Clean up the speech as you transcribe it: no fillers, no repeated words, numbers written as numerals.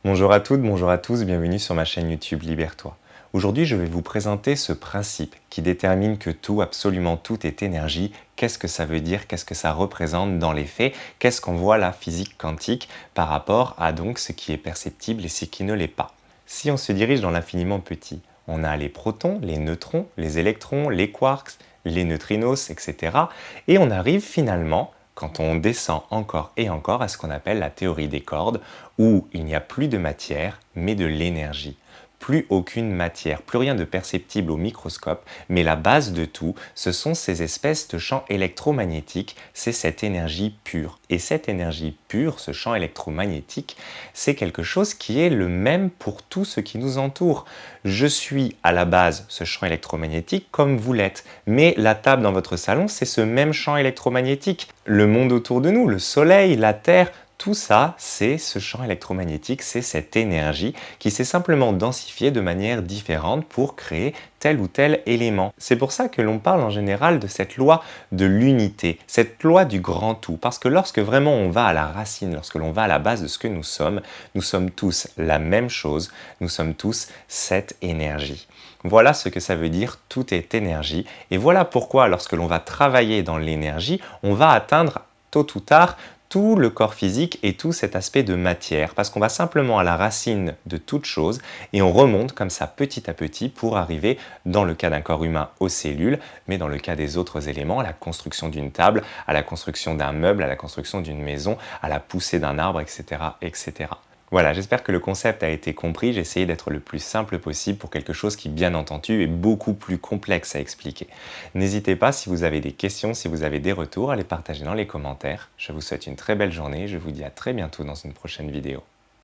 Bonjour à toutes, bonjour à tous, bienvenue sur ma chaîne YouTube Libère-toi. Aujourd'hui, je vais vous présenter ce principe qui détermine que tout, absolument tout est énergie. Qu'est-ce que ça veut dire? Qu'est-ce que ça représente dans les faits? Qu'est-ce qu'on voit la physique quantique par rapport à donc ce qui est perceptible et ce qui ne l'est pas? Si on se dirige dans l'infiniment petit, on a les protons, les neutrons, les électrons, les quarks, les neutrinos, etc. Et on arrive finalement, quand on descend encore et encore, à ce qu'on appelle la théorie des cordes, où il n'y a plus de matière, mais de l'énergie. Plus aucune matière, plus rien de perceptible au microscope, mais la base de tout, ce sont ces espèces de champs électromagnétiques, c'est cette énergie pure. Et cette énergie pure, ce champ électromagnétique, c'est quelque chose qui est le même pour tout ce qui nous entoure. Je suis à la base ce champ électromagnétique comme vous l'êtes, mais la table dans votre salon, c'est ce même champ électromagnétique. Le monde autour de nous, le soleil, la terre, tout ça, c'est ce champ électromagnétique, c'est cette énergie qui s'est simplement densifiée de manière différente pour créer tel ou tel élément. C'est pour ça que l'on parle en général de cette loi de l'unité, cette loi du grand tout, parce que lorsque vraiment on va à la racine, lorsque l'on va à la base de ce que nous sommes tous la même chose, nous sommes tous cette énergie. Voilà ce que ça veut dire, tout est énergie, et voilà pourquoi lorsque l'on va travailler dans l'énergie, on va atteindre tôt ou tard tout le corps physique et tout cet aspect de matière, parce qu'on va simplement à la racine de toute chose et on remonte comme ça petit à petit pour arriver, dans le cas d'un corps humain, aux cellules, mais dans le cas des autres éléments, à la construction d'une table, à la construction d'un meuble, à la construction d'une maison, à la poussée d'un arbre, etc., etc. Voilà, j'espère que le concept a été compris. J'ai essayé d'être le plus simple possible pour quelque chose qui, bien entendu, est beaucoup plus complexe à expliquer. N'hésitez pas, si vous avez des questions, si vous avez des retours, à les partager dans les commentaires. Je vous souhaite une très belle journée et je vous dis à très bientôt dans une prochaine vidéo.